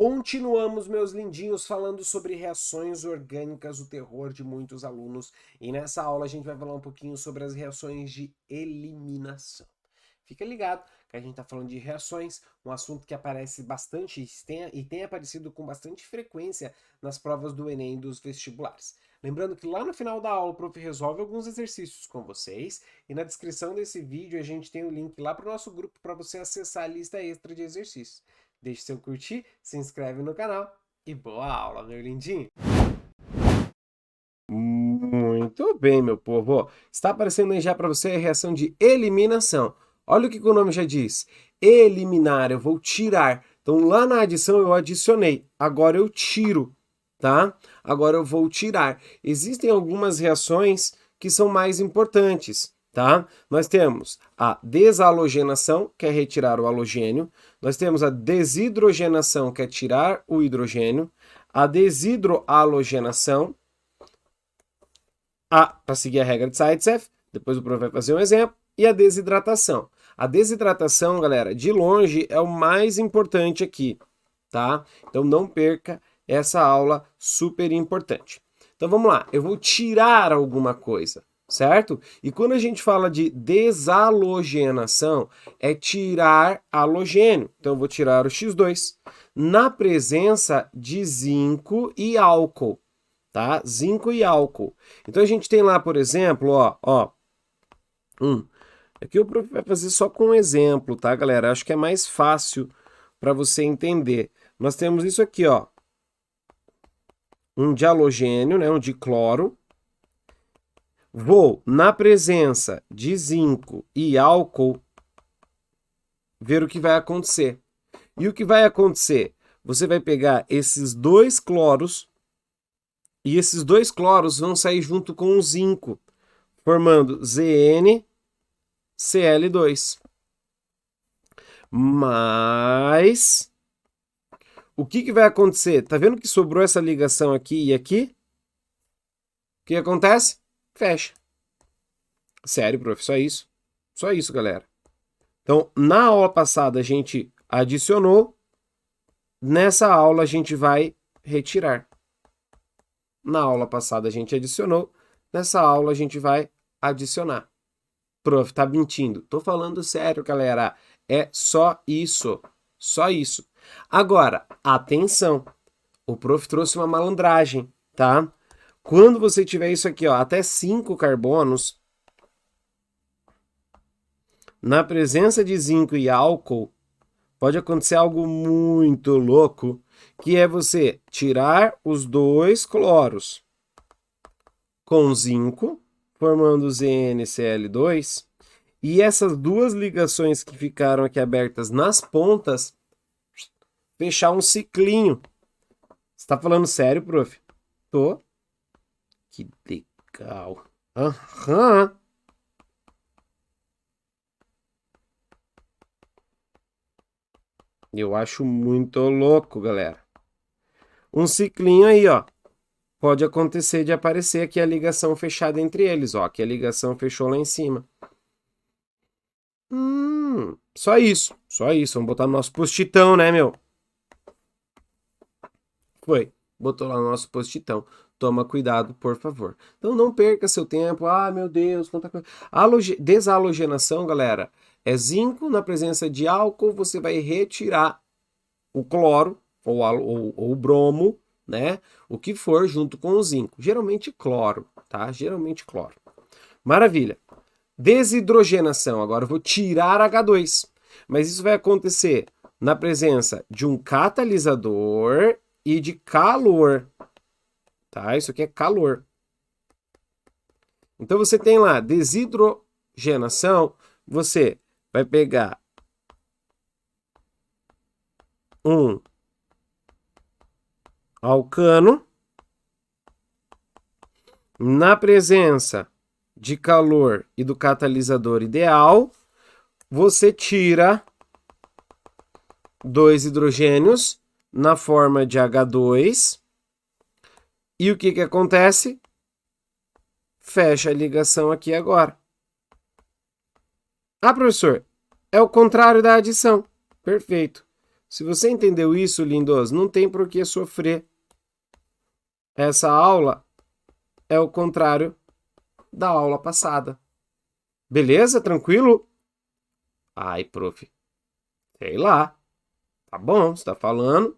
Continuamos, meus lindinhos, falando sobre reações orgânicas, o terror de muitos alunos. E nessa aula a gente vai falar um pouquinho sobre as reações de eliminação. Fica ligado que a gente está falando de reações, um assunto que aparece bastante e tem aparecido com bastante frequência nas provas do Enem e dos vestibulares. Lembrando que lá no final da aula o prof resolve alguns exercícios com vocês e na descrição desse vídeo a gente tem o link lá para o nosso grupo para você acessar a lista extra de exercícios. Deixe seu curtir, se inscreve no canal e boa aula, meu lindinho! Muito bem, meu povo. Está aparecendo aí já para você a reação de eliminação. Olha o que o nome já diz. Eliminar, eu vou tirar. Então, lá na adição eu adicionei. Agora eu tiro, tá? Agora eu vou tirar. Existem algumas reações que são mais importantes, tá? Nós temos a desalogenação, que é retirar o halogênio. Nós temos a desidrogenação, que é tirar o hidrogênio. A desidrohalogenação, para seguir a regra de Zaitsev, depois o prof vai fazer um exemplo, e a desidratação. A desidratação, galera, de longe é o mais importante aqui, tá? Então não perca essa aula super importante. Então vamos lá, eu vou tirar alguma coisa, certo? E quando a gente fala de desalogenação, é tirar halogênio. Então eu vou tirar o X2 na presença de zinco e álcool. Tá? Zinco e álcool. Então a gente tem lá, por exemplo, aqui o prof vai fazer só com um exemplo, tá, galera? Acho que é mais fácil para você entender. Nós temos isso aqui, ó. Um dihalogênio, né, um dicloro. Vou, na presença de zinco e álcool, ver o que vai acontecer. E o que vai acontecer? Você vai pegar esses dois cloros, e esses dois cloros vão sair junto com o zinco, formando ZnCl2. Mas o que vai acontecer? Tá vendo que sobrou essa ligação aqui e aqui? O que acontece? Fecha. Sério, prof, só isso. Só isso, galera. Então, na aula passada a gente adicionou, nessa aula a gente vai retirar. Na aula passada a gente adicionou, nessa aula a gente vai adicionar. Prof, tá mentindo. Tô falando sério, galera. É só isso. Só isso. Agora, atenção. O prof trouxe uma malandragem, tá? Quando você tiver isso aqui, ó, até 5 carbonos, na presença de zinco e álcool, pode acontecer algo muito louco, que é você tirar os dois cloros com zinco, formando ZnCl2, e essas duas ligações que ficaram aqui abertas nas pontas, fechar um ciclinho. Você tá falando sério, prof? Tô. Que legal. Aham. Eu acho muito louco, galera. Um ciclinho aí, ó. Pode acontecer de aparecer aqui a ligação fechada entre eles, ó. Aqui a ligação fechou lá em cima. Só isso. Só isso. Vamos botar no nosso post-itão, né, meu? Foi. Botou lá no nosso post-itão. Toma cuidado, por favor. Então não perca seu tempo. Ah, meu Deus, quanta coisa. Desalogenação, galera, é zinco na presença de álcool. Você vai retirar o cloro ou o bromo, né? O que for junto com o zinco. Geralmente cloro, tá? Geralmente cloro. Maravilha. Desidrogenação. Agora eu vou tirar H2. Mas isso vai acontecer na presença de um catalisador e de calor. Tá? Isso aqui é calor. Então você tem lá desidrogenação, você vai pegar um alcano na presença de calor e do catalisador ideal, você tira dois hidrogênios na forma de H2. E o que acontece? Fecha a ligação aqui agora. Ah, professor, é o contrário da adição. Perfeito. Se você entendeu isso, lindos, não tem por que sofrer. Essa aula é o contrário da aula passada. Beleza? Tranquilo? Ai, prof. Sei lá. Tá bom, você tá falando.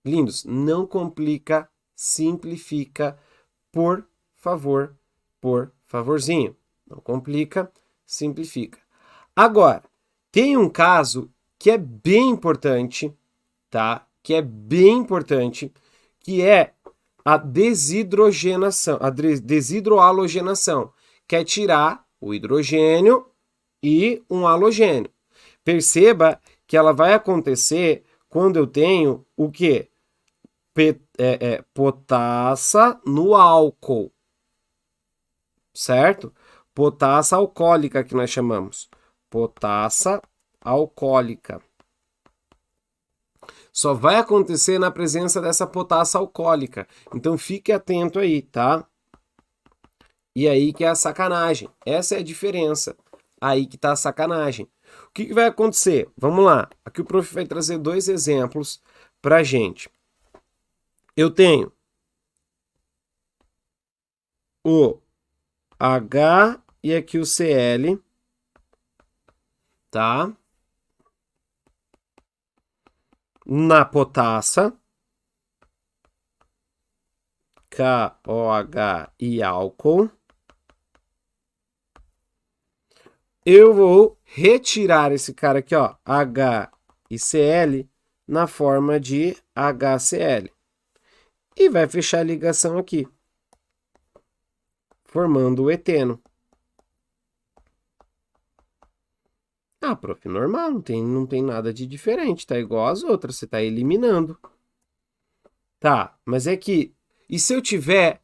Lindos, não complica, simplifica, por favor, por favorzinho. Não complica, simplifica. Agora, tem um caso que é bem importante, tá? Que é bem importante, que é a desidrogenação, a desidrohalogenação, que é tirar o hidrogênio e um halogênio. Perceba que ela vai acontecer quando eu tenho o quê? Potassa no álcool, certo? Potassa alcoólica que nós chamamos. Potassa alcoólica. Só vai acontecer na presença dessa potassa alcoólica. Então fique atento aí, tá? E aí que é a sacanagem. Essa é a diferença. Aí que tá a sacanagem. O que vai acontecer? Vamos lá. Aqui o prof vai trazer 2 exemplos pra gente. Eu tenho o H e aqui o Cl, tá? Na potassa, KOH e álcool. Eu vou retirar esse cara aqui, ó, H e Cl, na forma de HCl. E vai fechar a ligação aqui, formando o eteno. Ah, prof, normal, não tem nada de diferente, tá igual às outras, você tá eliminando. Tá, mas é que, e se eu tiver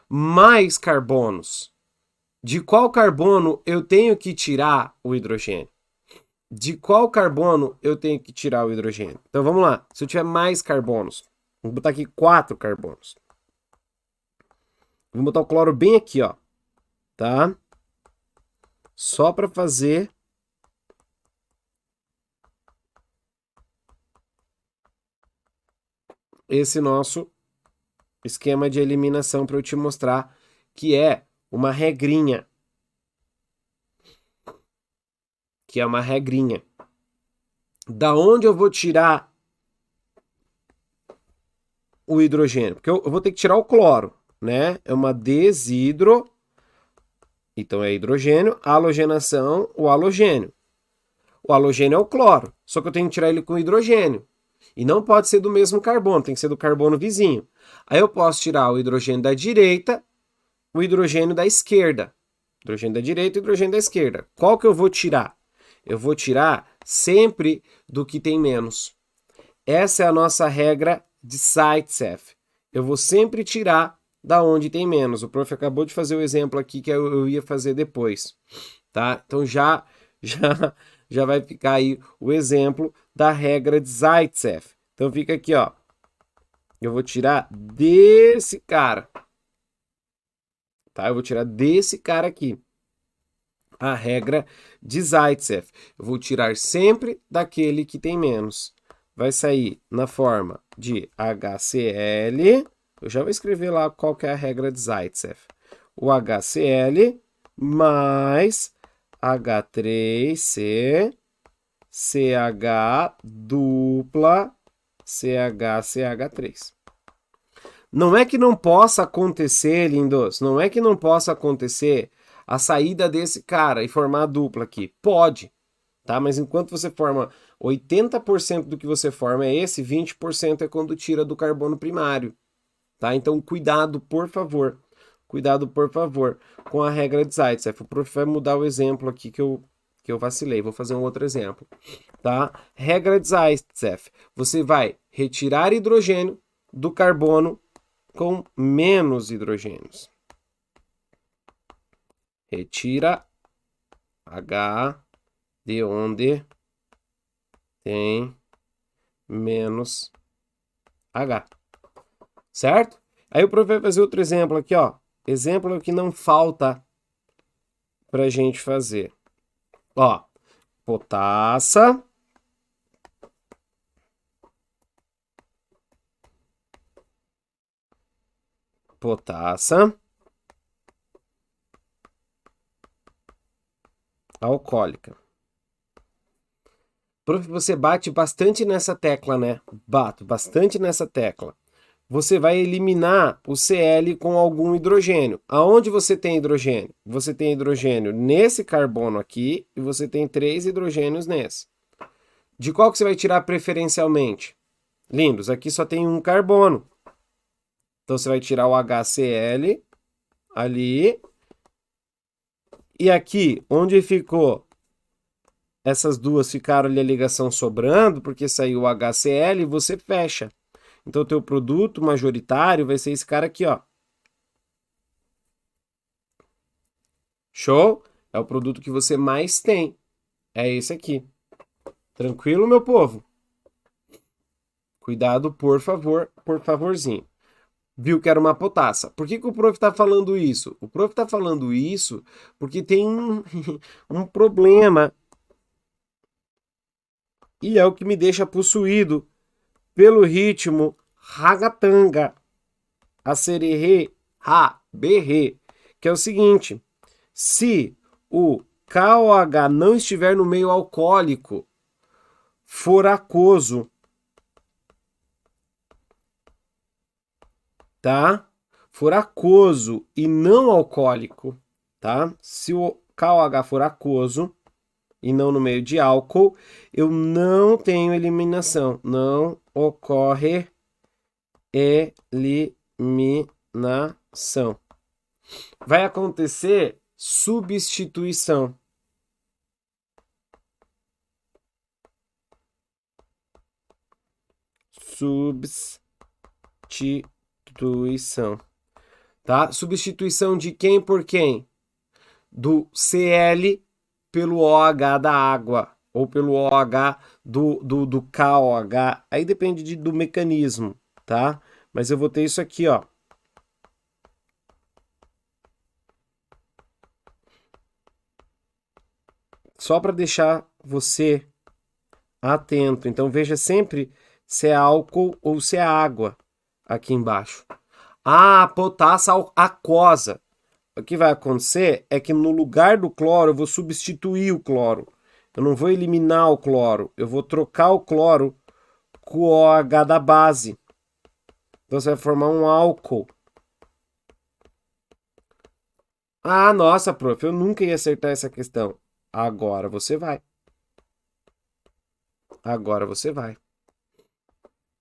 mais carbonos? De qual carbono eu tenho que tirar o hidrogênio? De qual carbono eu tenho que tirar o hidrogênio? Então vamos lá, se eu tiver mais carbonos, vou botar aqui 4 carbonos. Vou botar o cloro bem aqui, ó, tá? Só para fazer esse nosso esquema de eliminação para eu te mostrar que é uma regrinha. Que é uma regrinha. Da onde eu vou tirar o hidrogênio? Porque eu vou ter que tirar o cloro, né? É uma desidro. Então é hidrogênio, halogenação, o halogênio. O halogênio é o cloro, só que eu tenho que tirar ele com hidrogênio. E não pode ser do mesmo carbono, tem que ser do carbono vizinho. Aí eu posso tirar o hidrogênio da direita, o hidrogênio da esquerda. Hidrogênio da direita e hidrogênio da esquerda. Qual que eu vou tirar? Eu vou tirar sempre do que tem menos. Essa é a nossa regra de Zaitsev. Eu vou sempre tirar da onde tem menos. O prof acabou de fazer o exemplo aqui que eu ia fazer depois, tá? Então já vai ficar aí o exemplo da regra de Zaitsev. Então fica aqui, ó. Eu vou tirar desse cara. Tá? Eu vou tirar desse cara aqui. A regra de Zaitsev. Eu vou tirar sempre daquele que tem menos. Vai sair na forma de HCl. Eu já vou escrever lá qual que é a regra de Zaitsev. O HCl mais H3C, CH dupla, CH3. Não é que não possa acontecer, lindos, não é que não possa acontecer a saída desse cara e formar a dupla aqui. Pode, tá? Mas enquanto você forma 80% do que você forma é esse, 20% é quando tira do carbono primário, tá? Então cuidado, por favor. Cuidado, por favor, com a regra de Zaitsev. O prof vai mudar o exemplo aqui que eu vacilei. Vou fazer um outro exemplo, tá? Regra de Zaitsev. Você vai retirar hidrogênio do carbono com menos hidrogênios. Retira H de onde tem menos H. Certo? Aí o prof vai fazer outro exemplo aqui, ó. Exemplo que não falta pra gente fazer. Ó, potassa potassa alcoólica. Prof, você bate bastante nessa tecla, né? Bato bastante nessa tecla. Você vai eliminar o Cl com algum hidrogênio. Aonde você tem hidrogênio? Você tem hidrogênio nesse carbono aqui e você tem 3 hidrogênios nesse. De qual que você vai tirar preferencialmente? Lindos, aqui só tem um carbono. Então você vai tirar o HCl ali. E aqui, onde ficou? Essas duas ficaram ali a ligação sobrando, porque saiu o HCl e você fecha. Então o teu produto majoritário vai ser esse cara aqui, ó. Show? É o produto que você mais tem. É esse aqui. Tranquilo, meu povo? Cuidado, por favor, por favorzinho. Viu que era uma potassa. Por que o prof está falando isso? O prof está falando isso porque tem um problema. E é o que me deixa possuído pelo ritmo ragatanga, a sererê, ha, berrê, que é o seguinte: se o KOH não estiver no meio alcoólico, for aquoso, tá? For aquoso e não alcoólico, tá? Se o KOH for aquoso e não no meio de álcool, eu não tenho eliminação, não ocorre eliminação. Vai acontecer substituição. Substituição. Tá? Substituição de quem por quem? Do Cl pelo OH da água. Ou pelo OH do KOH. Aí depende do mecanismo, tá? Mas eu vou ter isso aqui, ó. Só para deixar você atento. Então veja sempre se é álcool ou se é água aqui embaixo. Ah, potassa aquosa. O que vai acontecer é que no lugar do cloro eu vou substituir o cloro. Eu não vou eliminar o cloro, eu vou trocar o cloro com o OH da base. Então você vai formar um álcool. Ah, nossa, prof, eu nunca ia acertar essa questão. Agora você vai. Agora você vai.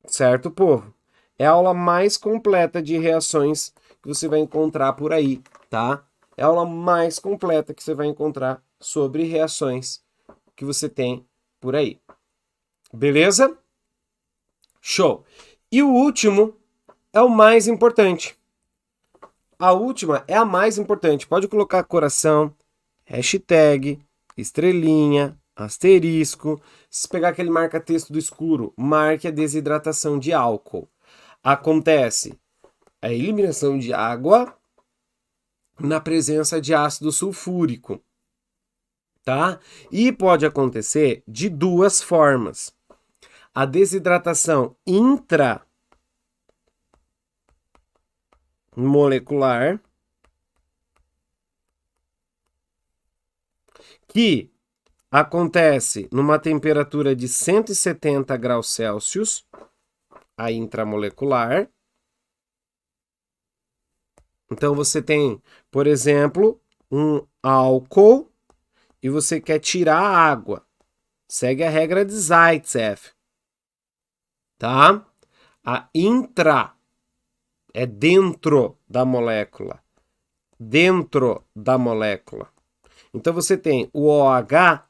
Certo, povo? É a aula mais completa de reações que você vai encontrar por aí, tá? É a aula mais completa que você vai encontrar sobre reações que você tem por aí. Beleza? Show! E o último é o mais importante. A última é a mais importante. Pode colocar coração, hashtag, estrelinha, asterisco. Se pegar aquele marca-texto do escuro, marque a desidratação de álcool. Acontece a eliminação de água na presença de ácido sulfúrico, tá? E pode acontecer de duas formas. A desidratação intramolecular, que acontece numa temperatura de 170 graus Celsius, a intramolecular. Então você tem, por exemplo, um álcool e você quer tirar a água. Segue a regra de Zaitsev, tá? A intra é dentro da molécula. Dentro da molécula. Então você tem o OH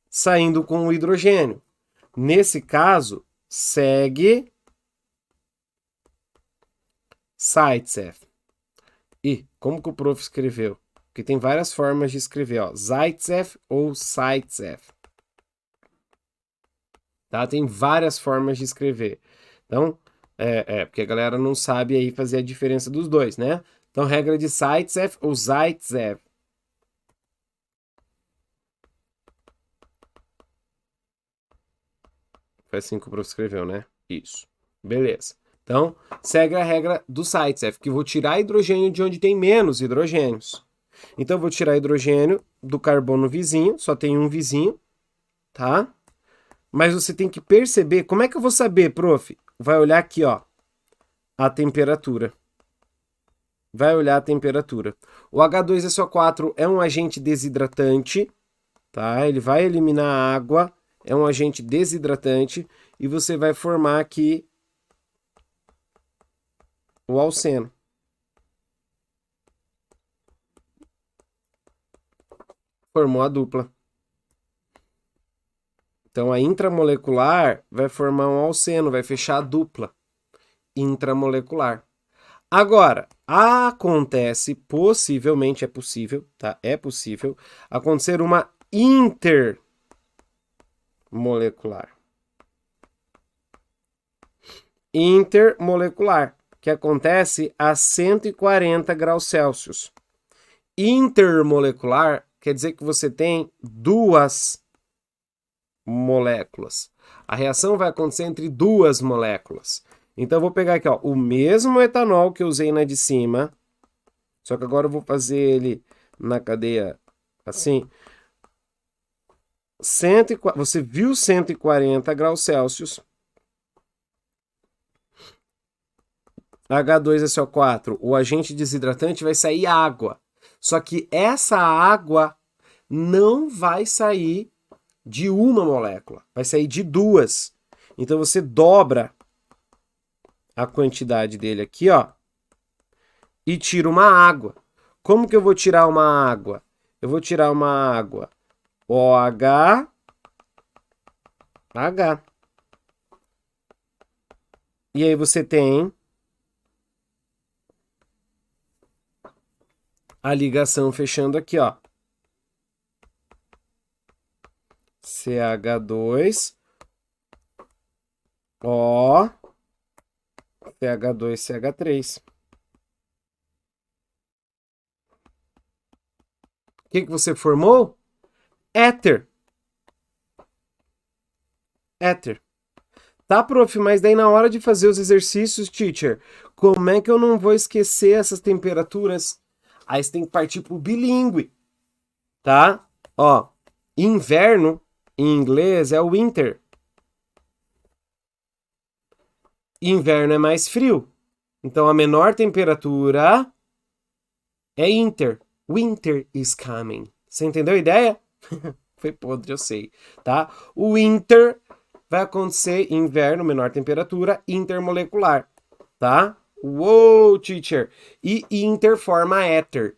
saindo com o hidrogênio. Nesse caso, segue Zaitsev. E como que o prof escreveu? Porque tem várias formas de escrever, ó. Zaitsev ou Zaitsev. Tá? Tem várias formas de escrever. Então, porque a galera não sabe aí fazer a diferença dos dois, né? Então, regra de Zaitsev ou Zaitsev. Foi assim que o prof escreveu, né? Isso. Beleza. Então, segue a regra do CITES, que eu vou tirar hidrogênio de onde tem menos hidrogênios. Então, eu vou tirar hidrogênio do carbono vizinho, só tem um vizinho, tá? Mas você tem que perceber, como é que eu vou saber, prof? Vai olhar aqui, ó, a temperatura. Vai olhar a temperatura. O H2SO4 é um agente desidratante, tá? Ele vai eliminar a água, é um agente desidratante, e você vai formar aqui o alceno. Formou a dupla. Então, a intramolecular vai formar um alceno, vai fechar a dupla intramolecular. Agora, acontece, possivelmente é possível, tá? É possível acontecer uma intermolecular. Intermolecular, que acontece a 140 graus Celsius. Intermolecular quer dizer que você tem duas moléculas. A reação vai acontecer entre duas moléculas. Então, eu vou pegar aqui, ó, o mesmo etanol que eu usei na de cima, só que agora eu vou fazer ele na cadeia assim. Você viu 140 graus Celsius. H2SO4, o agente desidratante, vai sair água. Só que essa água não vai sair de uma molécula, vai sair de duas. Então, você dobra a quantidade dele aqui, ó, e tira uma água. Como que eu vou tirar uma água? Eu vou tirar uma água OH, H. E aí você tem a ligação fechando aqui, ó. CH2, O, CH2, CH3. O que você formou? Éter. Éter. Tá, prof, mas daí na hora de fazer os exercícios, teacher, como é que eu não vou esquecer essas temperaturas? Aí você tem que partir pro bilíngue, tá? Ó, inverno em inglês é o winter. Inverno é mais frio. Então a menor temperatura é inter. Winter is coming. Você entendeu a ideia? Foi podre, eu sei, tá? O winter vai acontecer inverno, menor temperatura, intermolecular, tá? Uou, teacher! E interforma éter.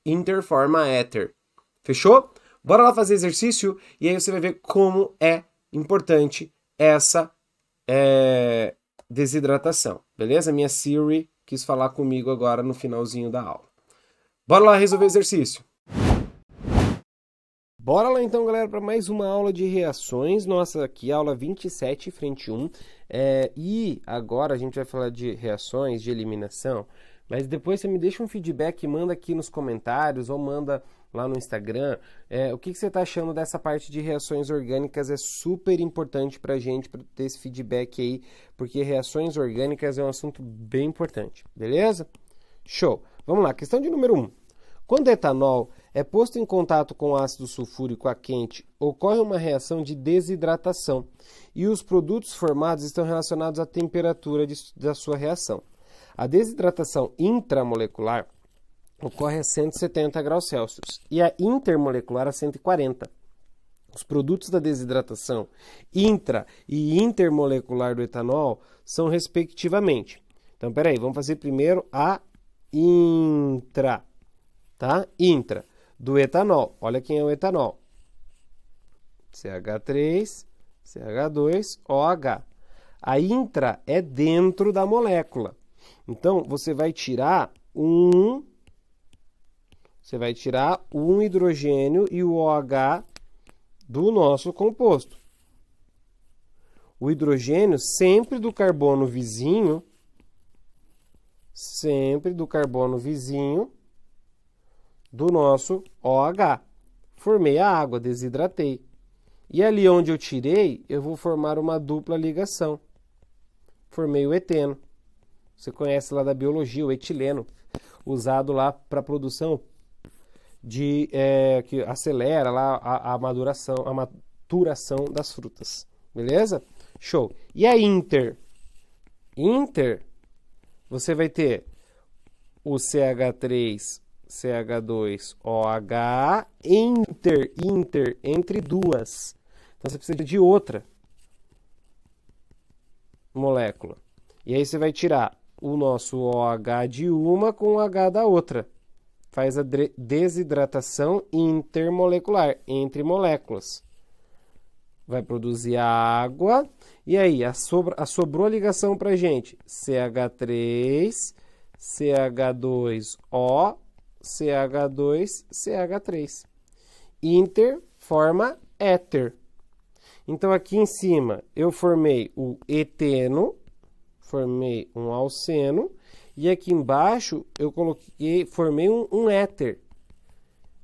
Interforma éter. Fechou? Bora lá fazer exercício e aí você vai ver como é importante essa desidratação, beleza? Minha Siri quis falar comigo agora no finalzinho da aula. Bora lá resolver o exercício. Bora lá então, galera, para mais uma aula de reações. Nossa, aqui aula 27, frente 1. E agora a gente vai falar de reações de eliminação, mas depois você me deixa um feedback, manda aqui nos comentários ou manda lá no Instagram. O que você está achando dessa parte de reações orgânicas? É super importante para a gente ter esse feedback aí, porque reações orgânicas é um assunto bem importante, beleza? Show! Vamos lá, questão de número 1. Quando etanol é posto em contato com ácido sulfúrico a quente, ocorre uma reação de desidratação e os produtos formados estão relacionados à temperatura da sua reação. A desidratação intramolecular ocorre a 170 graus Celsius e a intermolecular a 140. Os produtos da desidratação intra e intermolecular do etanol são respectivamente. Então, peraí, vamos fazer primeiro a intra. Tá? Intra do etanol. Olha quem é o etanol. CH3, CH2, OH. A intra é dentro da molécula. Então, você vai tirar um hidrogênio e o OH do nosso composto. O hidrogênio sempre do carbono vizinho, do nosso OH. Formei a água, desidratei. E ali onde eu tirei, eu vou formar uma dupla ligação. Formei o eteno. Você conhece lá da biologia, o etileno, usado lá para produção que acelera lá a maturação das frutas. Beleza? Show. E a Inter? Inter, você vai ter o CH3, CH2OH, entre duas. Então você precisa de outra molécula. E aí você vai tirar o nosso OH de uma com o H da outra. Faz a desidratação intermolecular, entre moléculas. Vai produzir a água. E aí, sobrou a ligação para a gente. CH3, CH2O, CH2, CH3. Inter forma éter. Então, aqui em cima, eu formei o eteno, formei um alceno, e aqui embaixo, eu formei um éter.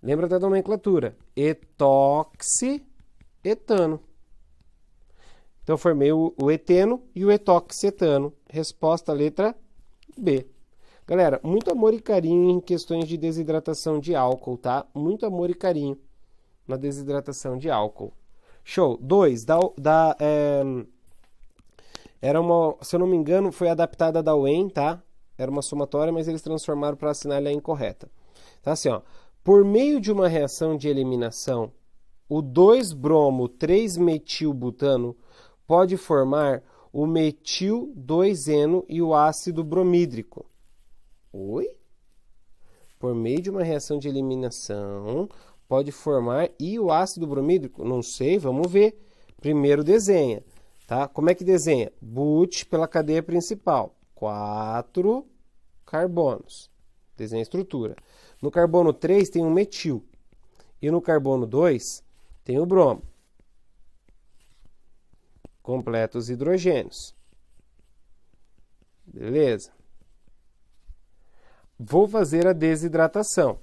Lembra da nomenclatura? Etoxietano. Então, formei o eteno e o etoxietano. Resposta, letra B. Galera, muito amor e carinho em questões de desidratação de álcool, tá? Muito amor e carinho na desidratação de álcool. Show. 2. Era uma, se eu não me engano, foi adaptada da UEM, tá? Era uma somatória, mas eles transformaram para assinar a incorreta. Tá assim, ó. Por meio de uma reação de eliminação, o 2-bromo-3-metilbutano pode formar o metil-2-eno e o ácido bromídrico. Oi? Por meio de uma reação de eliminação, pode formar e o ácido bromídrico? Não sei, vamos ver. Primeiro desenha, tá? Como é que desenha? But pela cadeia principal. 4 carbonos. Desenha a estrutura. No carbono 3 tem um metil. E no carbono 2 tem o bromo. Completa os hidrogênios. Beleza? Vou fazer a desidratação.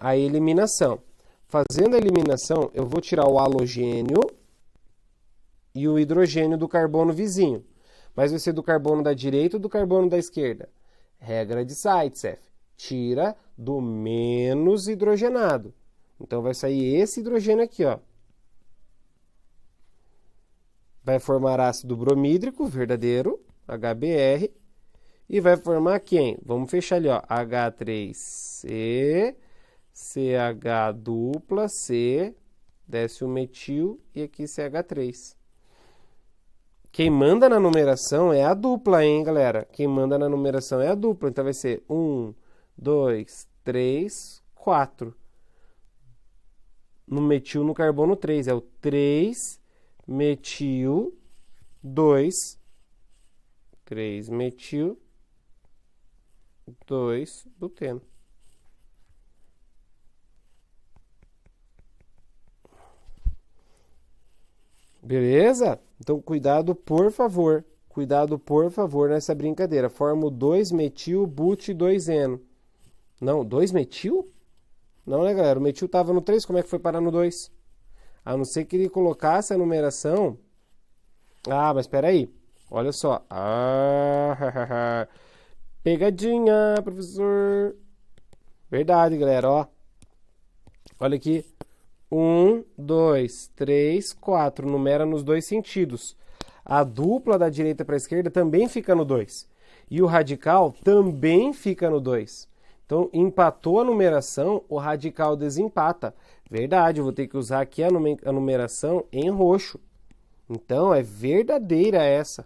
A eliminação. Fazendo a eliminação, eu vou tirar o halogênio e o hidrogênio do carbono vizinho. Mas vai ser do carbono da direita ou do carbono da esquerda? Regra de Zaitsev. Tira do menos hidrogenado. Então vai sair esse hidrogênio aqui, ó. Vai formar ácido bromídrico, verdadeiro, HBr. E vai formar quem? Vamos fechar ali, ó. H3C, CH dupla, C, desce o metil e aqui CH3. Quem manda na numeração é a dupla, hein, galera? Quem manda na numeração é a dupla. Então vai ser 1, 2, 3, 4. No metil, no carbono 3. É o 3 metil 2. 3 metil 2 buteno. Beleza? Então, cuidado, por favor. Cuidado, por favor, nessa brincadeira. Forma o 2-metil, but 2-eno. Não, 2-metil? Não, né, galera? O metil estava no 3, como é que foi parar no 2? A não ser que ele colocasse a numeração... Ah, mas espera aí. Olha só. Pegadinha, professor. Verdade, galera, ó. Olha aqui. 1, 2, 3, 4. Numera nos dois sentidos. A dupla da direita para a esquerda também fica no 2. E o radical também fica no 2. Então, empatou a numeração, o radical desempata. Verdade, eu vou ter que usar aqui a numeração em roxo. Então, é verdadeira essa.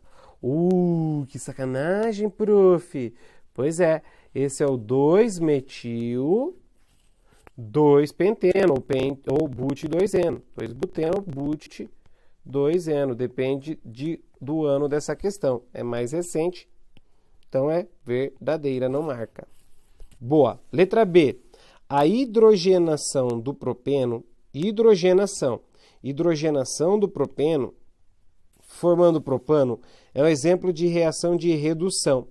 Que sacanagem, prof. Pois é, esse é o 2-metil, 2-penteno, ou but 2-eno. 2-buteno, but 2-eno. Depende do ano dessa questão. É mais recente, então é verdadeira, não marca. Boa. Letra B. A hidrogenação do propeno, hidrogenação do propeno, formando propano, é um exemplo de reação de redução.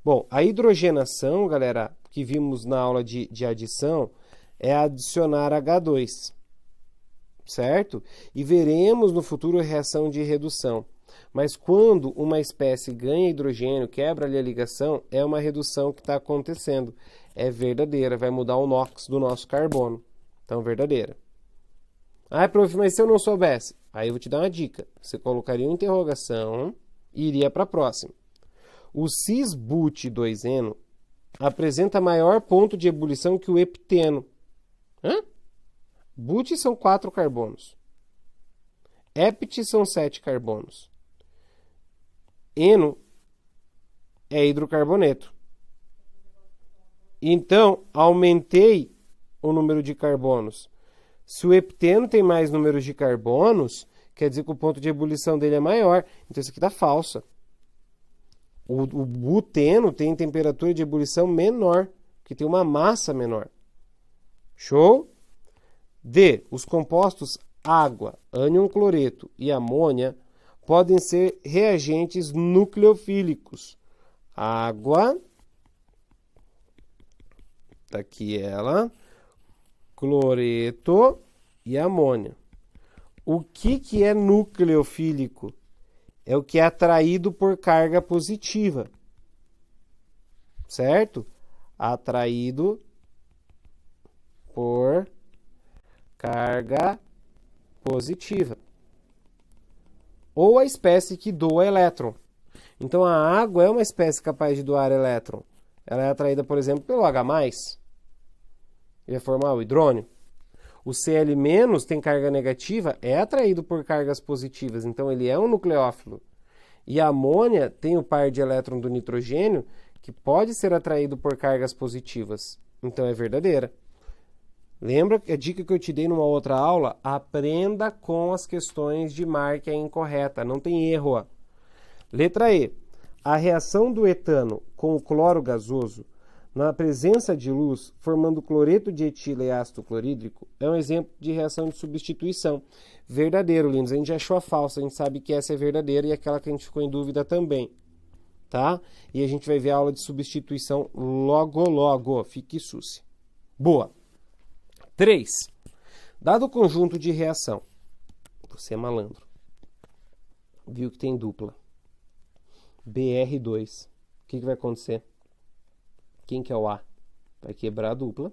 Bom, a hidrogenação, galera, que vimos na aula de adição, é adicionar H2, certo? E veremos no futuro a reação de redução. Mas quando uma espécie ganha hidrogênio, quebra ali a ligação, é uma redução que está acontecendo. É verdadeira, vai mudar o NOx do nosso carbono. Então, verdadeira. Ah, prof, mas se eu não soubesse? Aí eu vou te dar uma dica. Você colocaria uma interrogação e iria para a próxima. O cis-but-2-eno apresenta maior ponto de ebulição que o hepteno. Hã? But são 4 carbonos. Hept são 7 carbonos. Eno é hidrocarboneto. Então, aumentei o número de carbonos. Se o hepteno tem mais números de carbonos, quer dizer que o ponto de ebulição dele é maior. Então, isso aqui está falsa. O buteno tem temperatura de ebulição menor, que tem uma massa menor. Show? D. Os compostos água, ânion cloreto e amônia podem ser reagentes nucleofílicos. Água, tá aqui ela, cloreto e amônia. O que é nucleofílico? É o que é atraído por carga positiva. Certo? Atraído por carga positiva. Ou a espécie que doa elétron. Então, a água é uma espécie capaz de doar elétron. Ela é atraída, por exemplo, pelo H+, e vai formar o hidrônio. O Cl- tem carga negativa, é atraído por cargas positivas, então ele é um nucleófilo. E a amônia tem o par de elétron do nitrogênio, que pode ser atraído por cargas positivas. Então é verdadeira. Lembra que a dica que eu te dei numa outra aula? Aprenda com as questões de marca incorreta, não tem erro. Letra E. A reação do etano com o cloro gasoso na presença de luz, formando cloreto de etila e ácido clorídrico, é um exemplo de reação de substituição. Verdadeiro, lindos. A gente achou a falsa, a gente sabe que essa é verdadeira e aquela que a gente ficou em dúvida também. Tá? E a gente vai ver a aula de substituição logo. Fique susse. Boa. 3. Dado o conjunto de reação, você é malandro, viu que tem dupla, BR2, o que vai acontecer? Quem que é o A? Vai quebrar a dupla.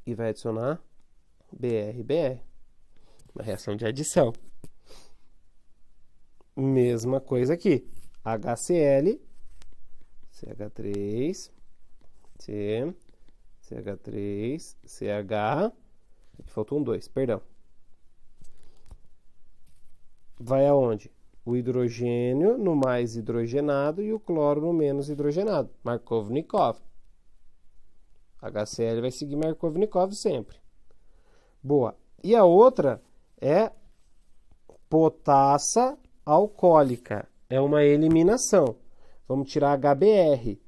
E vai adicionar BR. Uma reação de adição. Mesma coisa aqui. HCl, CH3, C, CH3, CH. Faltou um 2, perdão. Vai aonde? O hidrogênio no mais hidrogenado e o cloro no menos hidrogenado. Markovnikov. HCl vai seguir Markovnikov sempre. Boa. E a outra é potassa alcoólica. É uma eliminação. Vamos tirar HBr.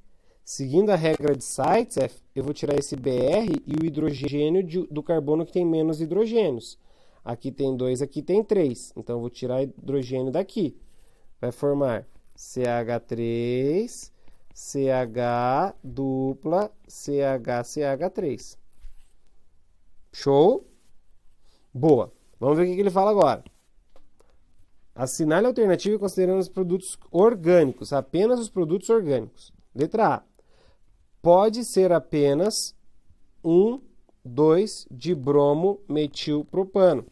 Seguindo a regra de Zaitsev, eu vou tirar esse Br e o hidrogênio do carbono que tem menos hidrogênios. Aqui tem 2, aqui tem 3. Então, eu vou tirar hidrogênio daqui. Vai formar CH3, CH dupla, CH3. Show? Boa. Vamos ver o que ele fala agora. Assinale a alternativa considerando os produtos orgânicos. Apenas os produtos orgânicos. Letra A. Pode ser apenas 2 de bromo metilpropano.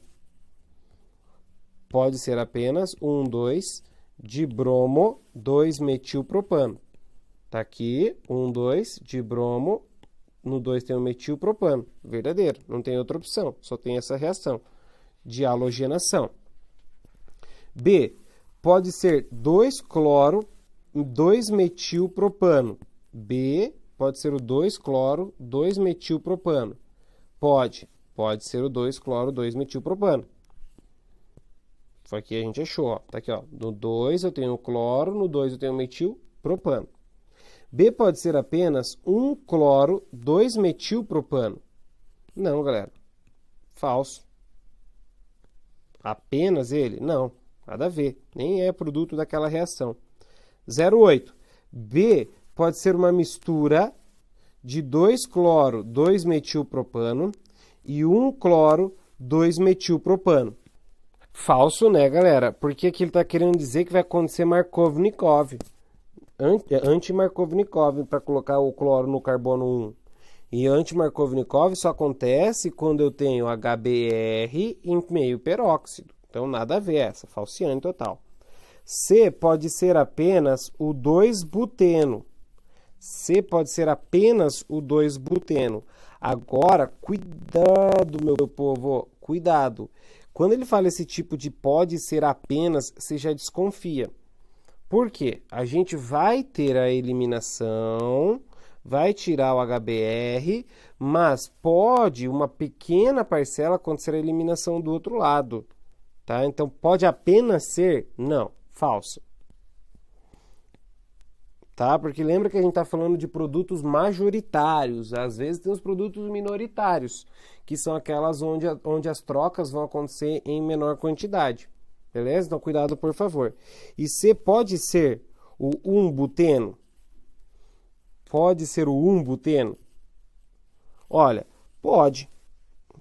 Pode ser apenas 2 de bromo 2-metilpropano. Tá aqui, 2 de bromo, no 2 tem o metilpropano. Verdadeiro, não tem outra opção, só tem essa reação de halogenação. B. Pode ser 2 cloro 2-metilpropano. B. Pode ser o 2 cloro 2-metilpropano. Pode ser o 2 cloro 2-metilpropano. Foi aqui a gente achou, ó. Tá aqui, ó. No 2 eu tenho o cloro, no 2 eu tenho o metilpropano. B pode ser apenas 1 cloro 2-metilpropano. Não, galera. Falso. Apenas ele? Não. Nada a ver. Nem é produto daquela reação. 0,8. B pode ser uma mistura de 2 cloro 2-metilpropano e 1 cloro 2-metilpropano. Falso, né, galera? Porque aqui ele está querendo dizer que vai acontecer Markovnikov. Anti-Markovnikov para colocar o cloro no carbono 1. E anti-Markovnikov só acontece quando eu tenho HBr em meio peróxido. Então nada a ver essa, falciane total. C pode ser apenas o 2-buteno. C pode ser apenas o 2-buteno. Agora, cuidado, meu povo, cuidado. Quando ele fala esse tipo de pode ser apenas, você já desconfia. Por quê? A gente vai ter a eliminação, vai tirar o HBr, mas pode uma pequena parcela acontecer a eliminação do outro lado. Tá? Então, pode apenas ser? Não, falso. Tá? Porque lembra que a gente está falando de produtos majoritários. Às vezes tem os produtos minoritários, que são aquelas onde as trocas vão acontecer em menor quantidade. Beleza? Então, cuidado, por favor. E C pode ser o 1-buteno? Pode ser o 1-buteno? Olha, pode,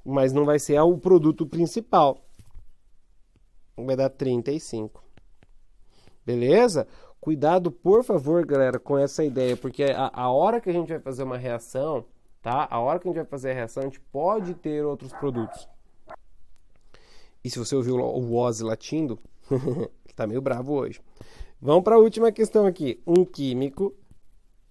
mas não vai ser o produto principal. Vai dar 35. Beleza? Cuidado, por favor, galera, com essa ideia, porque a hora que a gente vai fazer uma reação, tá? A hora que a gente vai fazer a reação, a gente pode ter outros produtos. E se você ouviu o Ozzy latindo, tá meio bravo hoje. Vamos para a última questão aqui. Um químico,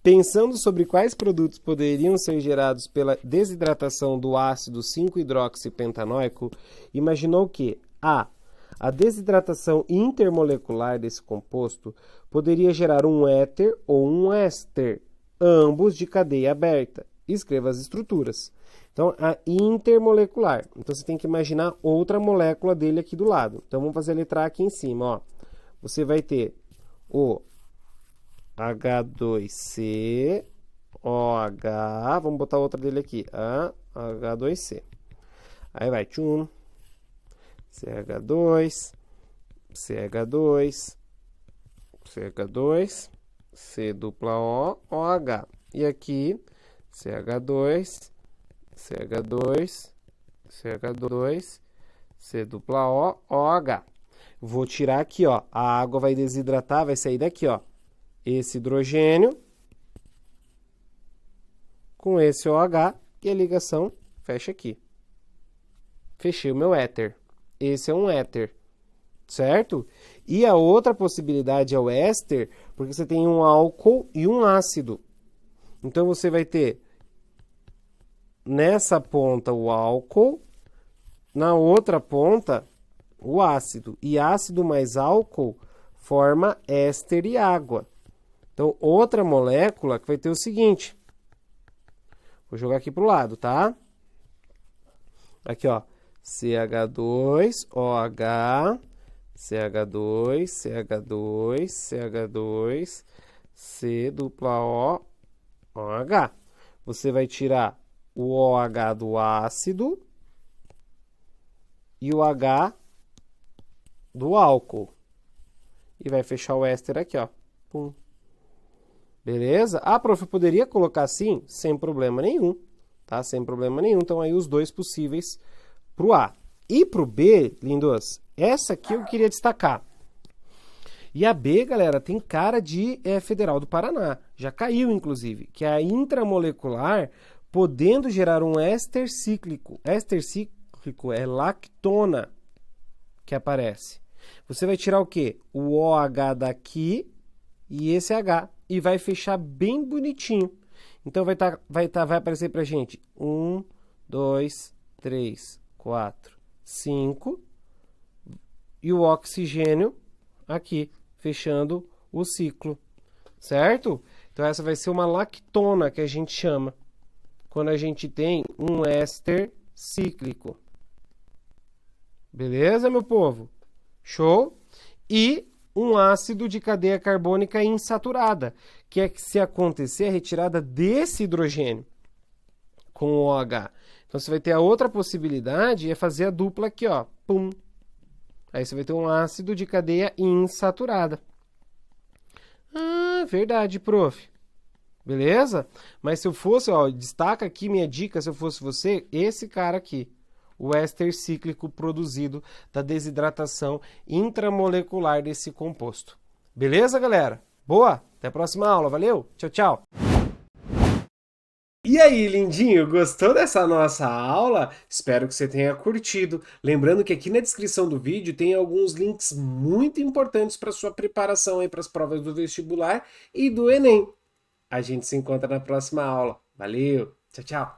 pensando sobre quais produtos poderiam ser gerados pela desidratação do ácido 5-hidroxipentanoico, imaginou que a desidratação intermolecular desse composto poderia gerar um éter ou um éster, ambos de cadeia aberta. Escreva as estruturas. Então, a intermolecular. Então, você tem que imaginar outra molécula dele aqui do lado. Então, vamos fazer a letra A aqui em cima. Ó. Você vai ter o H2C, OH, vamos botar outra dele aqui, H2C. Aí vai, tchum, CH2, CH2, CH2, C dupla O, OH. E aqui, CH2, CH2, CH2, C dupla O, OH. Vou tirar aqui, ó, a água vai desidratar, vai sair daqui, ó, esse hidrogênio com esse OH e a ligação fecha aqui. Fechei o meu éter. Esse é um éter, certo? E a outra possibilidade é o éster, porque você tem um álcool e um ácido. Então, você vai ter nessa ponta o álcool, na outra ponta o ácido. E ácido mais álcool forma éster e água. Então, outra molécula que vai ter o seguinte. Vou jogar aqui para o lado, tá? Aqui, ó. CH2, OH, CH2, CH2, CH2, C dupla O, OH. Você vai tirar o OH do ácido e o H do álcool. E vai fechar o éster aqui, ó. Pum. Beleza? Ah, prof, eu poderia colocar assim? Sem problema nenhum. Tá? Sem problema nenhum. Então, aí os dois possíveis pro A. E pro B, lindos, essa aqui eu queria destacar. E a B, galera, tem cara de Federal do Paraná. Já caiu, inclusive. Que é a intramolecular podendo gerar um éster cíclico. Éster cíclico é lactona que aparece. Você vai tirar o quê? O OH daqui e esse H. E vai fechar bem bonitinho. Então, vai aparecer pra gente 1, 2, 3, 4, 5. E o oxigênio aqui, fechando o ciclo. Certo? Então, essa vai ser uma lactona que a gente chama. Quando a gente tem um éster cíclico. Beleza, meu povo? Show? E um ácido de cadeia carbônica insaturada, que é que se acontecer a retirada desse hidrogênio com o OH. Então, você vai ter a outra possibilidade, é fazer a dupla aqui, ó. Pum. Aí você vai ter um ácido de cadeia insaturada. Ah, verdade, prof. Beleza? Mas se eu fosse, ó, destaca aqui minha dica, se eu fosse você, esse cara aqui. o éster cíclico produzido da desidratação intramolecular desse composto. Beleza, galera? Boa! Até a próxima aula. Valeu! Tchau, tchau! E aí, lindinho, gostou dessa nossa aula? Espero que você tenha curtido. Lembrando que aqui na descrição do vídeo tem alguns links muito importantes para sua preparação aí para as provas do vestibular e do Enem. A gente se encontra na próxima aula. Valeu, tchau, tchau!